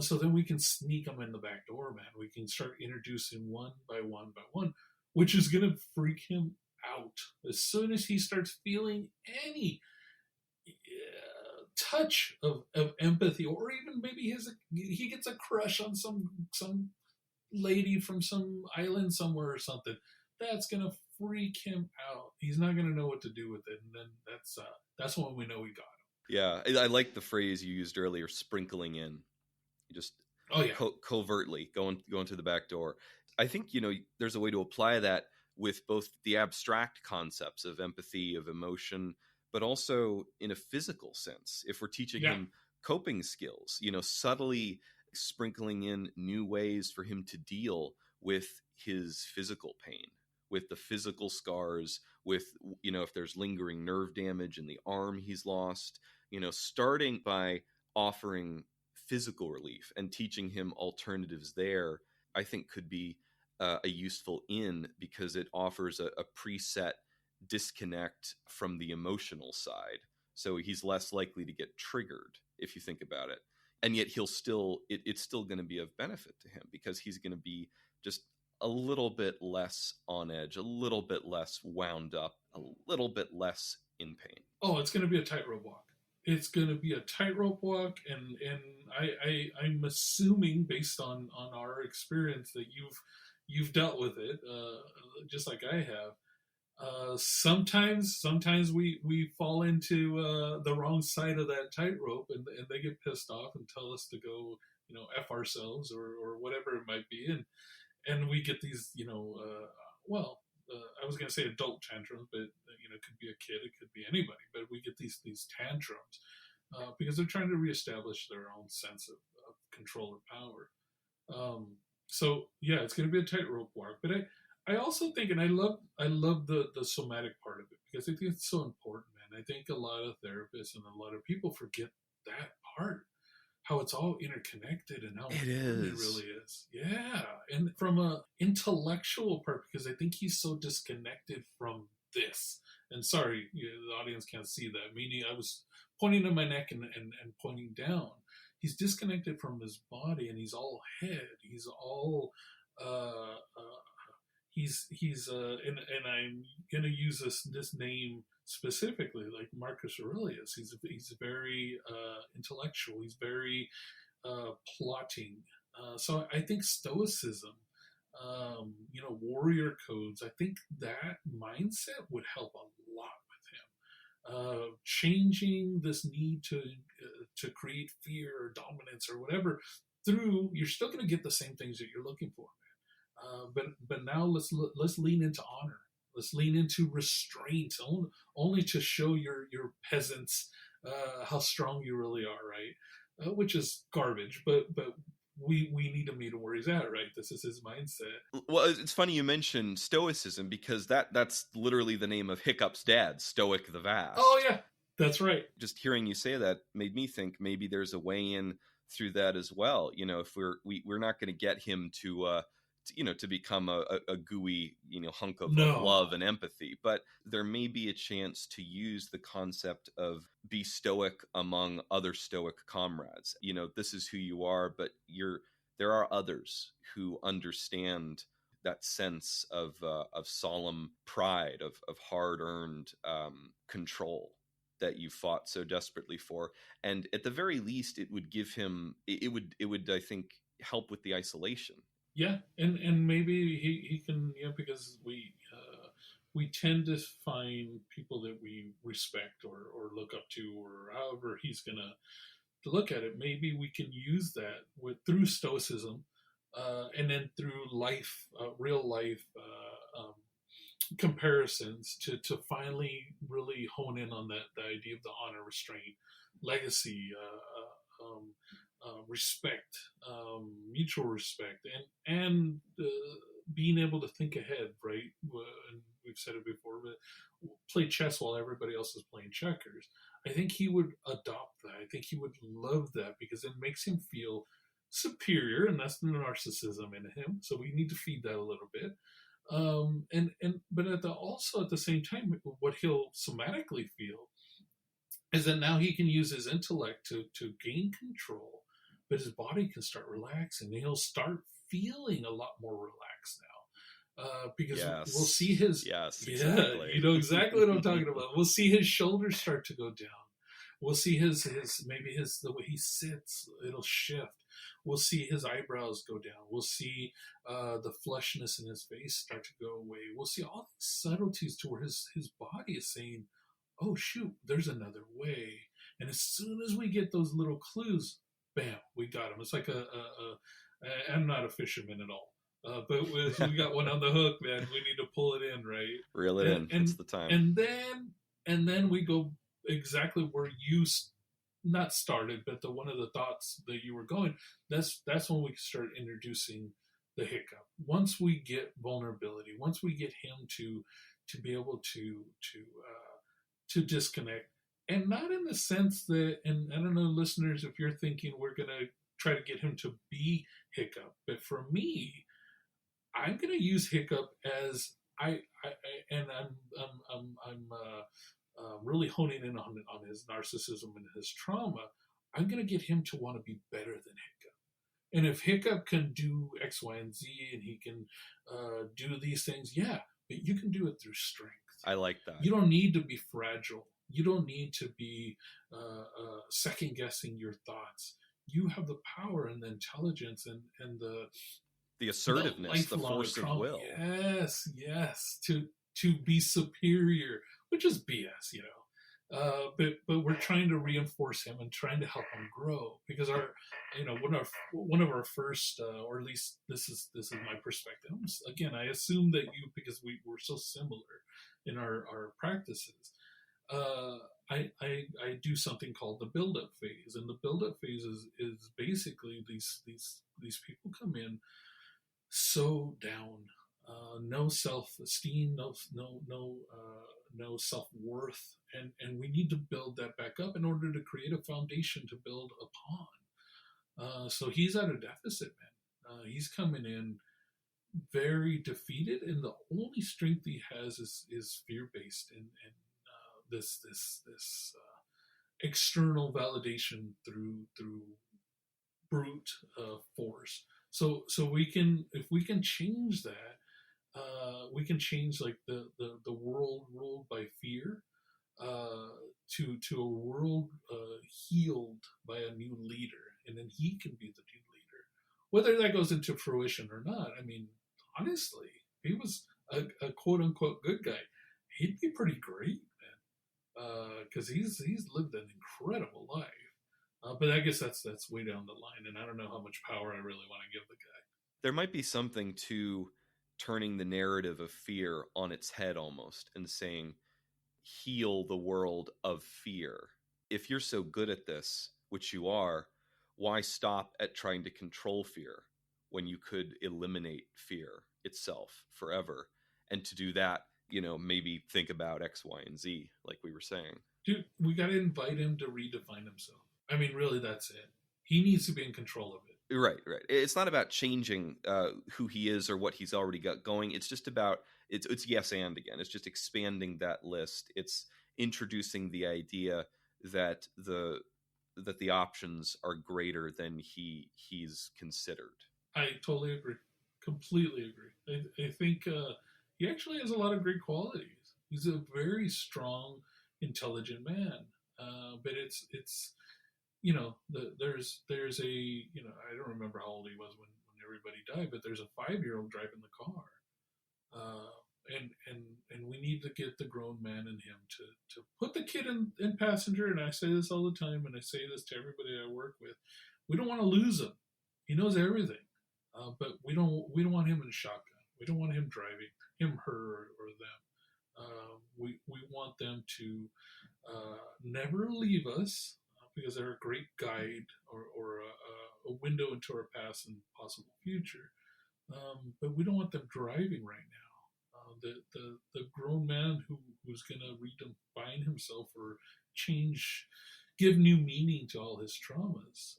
So then we can sneak them in the back door, man. We can start introducing one by one, which is going to freak him out. As soon as he starts feeling any touch of empathy, or even maybe he gets a crush on some lady from some island somewhere or something, that's going to freak him out. He's not going to know what to do with it. And then that's when we know we got him. Yeah. I like the phrase you used earlier, sprinkling in. You just covertly going through the back door. I think, there's a way to apply that with both the abstract concepts of empathy, of emotion, but also in a physical sense. If we're teaching Yeah. him coping skills, subtly sprinkling in new ways for him to deal with his physical pain, with the physical scars, with, if there's lingering nerve damage in the arm he's lost, starting by offering physical relief and teaching him alternatives there, I think could be a useful because it offers a preset disconnect from the emotional side. So he's less likely to get triggered, if you think about it. And yet it's still going to be of benefit to him because he's going to be just a little bit less on edge, a little bit less wound up, a little bit less in pain. Oh, it's going to be a tightrope walk. It's going to be a tightrope walk, and I'm assuming based on our experience that you've dealt with it, just like I have. Sometimes we fall into the wrong side of that tightrope, and they get pissed off and tell us to go, f ourselves or whatever it might be, and we get these, I was going to say adult tantrums, but it could be a kid, it could be anybody, but we get these tantrums because they're trying to reestablish their own sense of control or power. So yeah, it's going to be a tightrope walk, but I also think, and I love the somatic part of it because I think it's so important, man. I think a lot of therapists and a lot of people forget that part, how it's all interconnected and how important it really is. Yeah, and from a intellectual part, because I think he's so disconnected from this. And sorry, the audience can't see that. Meaning, I was pointing to my neck and pointing down. He's disconnected from his body, and he's all head. He's all and I'm gonna use this name specifically, like Marcus Aurelius. He's very intellectual. He's very plotting. So I think Stoicism, warrior codes. I think that mindset would help a lot with him. Changing this need to create fear or dominance or whatever through, you're still going to get the same things that you're looking for. But now let's lean into honor. Let's lean into restraint, only to show your peasants how strong you really are, right? Which is garbage, but we need to meet him where he's at, right? This is his mindset. Well, it's funny you mentioned Stoicism because that's literally the name of Hiccup's dad, Stoic the Vast. Oh yeah, that's right. Just hearing you say that made me think maybe there's a way in through that as well. If we're not going to get him to become a gooey, hunk of love and empathy. But there may be a chance to use the concept of be stoic among other stoic comrades. This is who you are, but there are others who understand that sense of solemn pride, of hard-earned control that you fought so desperately for. And at the very least, it would give him, it would, I think, help with the isolation. Yeah, and maybe he can, because we tend to find people that we respect or look up to, or however he's gonna look at it. Maybe we can use that through Stoicism, and then through life, real life comparisons to finally really hone in on the idea of the honor, restraint, legacy, respect, mutual respect, and being able to think ahead, right? And we've said it before, but play chess while everybody else is playing checkers. I think he would adopt that. I think he would love that because it makes him feel superior, and that's the narcissism in him. So we need to feed that a little bit. But also at the same time, what he'll somatically feel is that now he can use his intellect to gain control, but his body can start relaxing. And he'll start feeling a lot more relaxed now. Because we'll see his... Yes, exactly. You know exactly what I'm talking about. We'll see his shoulders start to go down. We'll see his the way he sits, it'll shift. We'll see his eyebrows go down. We'll see the flushness in his face start to go away. We'll see all these subtleties to where his body is saying, oh, shoot, there's another way. And as soon as we get those little clues, bam, we got him. It's like I'm not a fisherman at all. So we got one on the hook, man. We need to pull it in, right? Reel it in. It's the time. And then we go exactly where you not started, but one of the thoughts that you were going. That's when we start introducing the hiccup. Once we get vulnerability, once we get him to be able to disconnect, and not in the sense that, and I don't know, listeners, if you're thinking we're gonna try to get him to be hiccup, but for me, I'm gonna use hiccup as and I'm really honing in on his narcissism and his trauma. I'm gonna get him to want to be better than hiccup. And if hiccup can do X, Y, and Z, and he can do these things, yeah, but you can do it through strength. I like that. You don't need to be fragile. You don't need to be second guessing your thoughts. You have the power and the intelligence and the assertiveness, the force of will. Yes, to be superior, which is BS, you know. But we're trying to reinforce him and trying to help him grow, because one of our first, or at least this is my perspective. Again, I assume that because we're so similar in our practices. I do something called the build-up phase, and the build-up phase is basically these people come in so down, no self-esteem, no self-worth, and we need to build that back up in order to create a foundation to build upon. So he's at a deficit, man. He's coming in very defeated, and the only strength he has is fear-based and this external validation through brute force. So we can, if we can change that, we can change like the world ruled by fear to a world healed by a new leader, and then he can be the new leader. Whether that goes into fruition or not, I mean, honestly, if he was a quote unquote good guy, he'd be pretty great, man, because he's lived an incredible life. But I guess that's way down the line, and I don't know how much power I really want to give the guy. There might be something to turning the narrative of fear on its head almost, and saying, heal the world of fear. If you're so good at this, which you are, why stop at trying to control fear when you could eliminate fear itself forever? And to do that, maybe think about X, Y, and Z, like we were saying. Dude, we got to invite him to redefine himself. I mean, really, that's it. He needs to be in control of it. Right. It's not about changing who he is or what he's already got going. It's just about, it's yes and again. It's just expanding that list. It's introducing the idea that the options are greater than he's considered. I totally agree. Completely agree. I think he actually has a lot of great qualities. He's a very strong, intelligent man. But it's there's a, I don't remember how old he was when everybody died, but there's a 5-year-old driving the car. And we need to get the grown man in him to put the kid in passenger. And I say this all the time, and I say this to everybody I work with. We don't want to lose him. He knows everything. But we don't want him in shotgun. We don't want him driving, him, her, or them. We want them to never leave us, because they're a great guide or a window into our past and possible future. But we don't want them driving right now. The grown man who's going to redefine himself or give new meaning to all his traumas,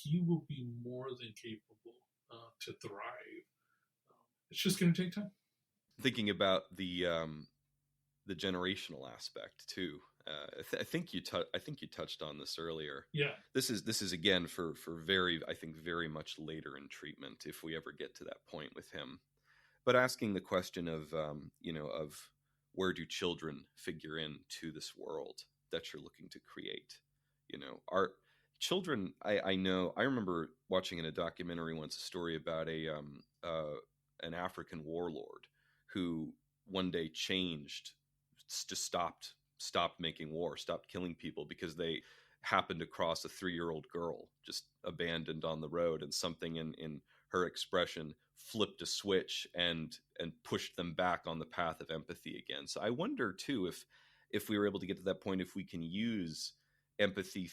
he will be more than capable to thrive. It's just going to take time. Thinking about the generational aspect too. I think you touched on this earlier. Yeah. This is again for very, I think, very much later in treatment, if we ever get to that point with him. But asking the question of of where do children figure into this world that you're looking to create? Our children. I remember watching in a documentary once a story about an African warlord who one day changed, just stopped making war, stopped killing people, because they happened across a 3-year-old girl just abandoned on the road, and something in her expression flipped a switch and pushed them back on the path of empathy again. So I wonder too if we were able to get to that point, if we can use empathy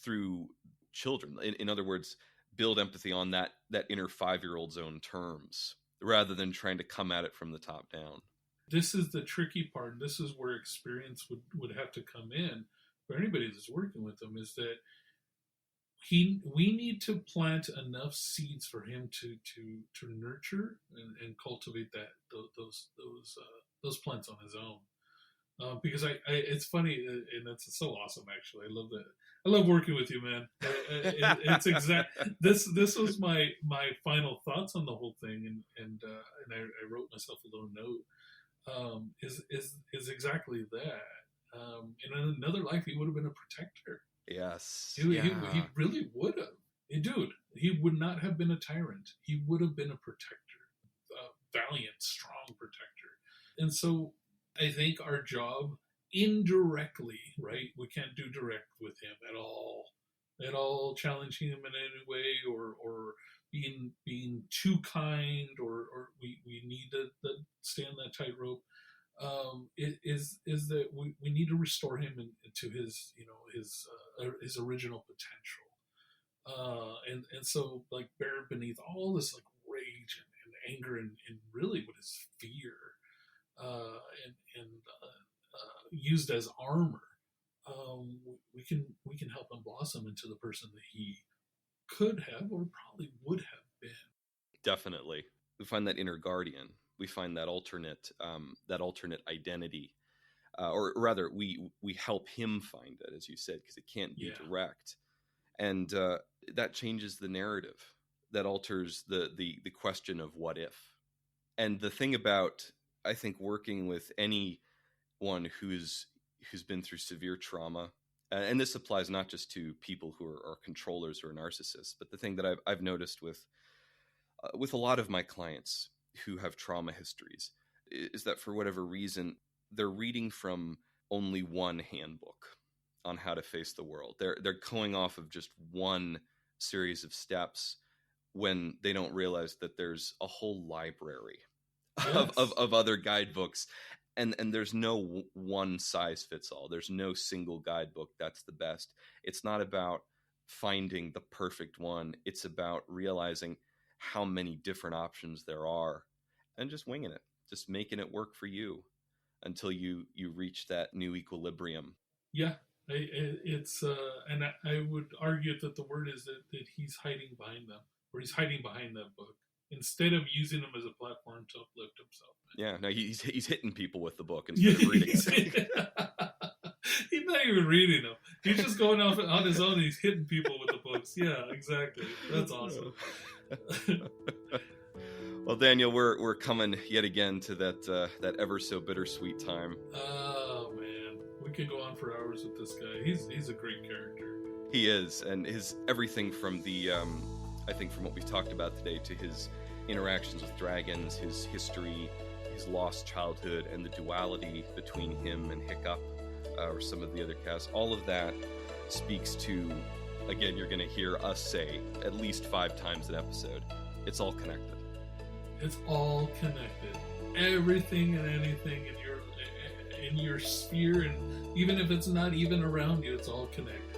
through children. In other words, build empathy on that inner 5-year-old's own terms, rather than trying to come at it from the top down. This is the tricky part. This is where experience would have to come in for anybody that's working with them, is that we need to plant enough seeds for him to nurture and cultivate those plants on his own. Because it's funny, and that's so awesome. Actually, I love that. I love working with you, man. It's exact. This was my final thoughts on the whole thing, and I wrote myself a little note. Is exactly that. In another life, he would have been a protector. Yes. He really would have. Dude, he would not have been a tyrant. He would have been a protector, a valiant, strong protector. And so I think our job indirectly, right? We can't do direct with him at all challenging him in any way or being too kind or we need to stay on that tightrope. Is that we need to restore him to his original potential, and so like buried beneath all this like rage and anger and really what is fear, and used as armor, we can help him blossom into the person that he could have or probably would have been. Definitely, we find that inner guardian. We find that alternate identity, or rather, we help him find it, as you said, because it can't be direct, and that changes the narrative. That alters the question of what if. And the thing about, I think, working with anyone who's been through severe trauma, and this applies not just to people who are controllers or narcissists, but the thing that I've noticed with a lot of my clients who have trauma histories is that for whatever reason, they're reading from only one handbook on how to face the world. They're going off of just one series of steps when they don't realize that there's a whole library of other guidebooks. And there's no one size fits all. There's no single guidebook that's the best. It's not about finding the perfect one. It's about realizing how many different options there are and just winging it, just making it work for you until you reach that new equilibrium. Yeah, it's and I would argue that the word is that he's hiding behind them, or he's hiding behind that book instead of using them as a platform to uplift himself. Yeah, no, he's hitting people with the book instead of reading it. He's not even reading them. He's just going off on his own and he's hitting people with the books. Yeah, exactly. That's awesome. Well, Daniel, we're coming yet again to that ever so bittersweet time. Oh man, we could go on for hours with this guy. He's a great character. He is, and his everything from the I think from what we've talked about today to his interactions with dragons, his history, his lost childhood, and the duality between him and Hiccup, or some of the other casts. All of that speaks to, again, you're going to hear us say at least 5 times an episode, it's all connected. It's all connected. Everything and anything in your sphere, and even if it's not even around you, it's all connected.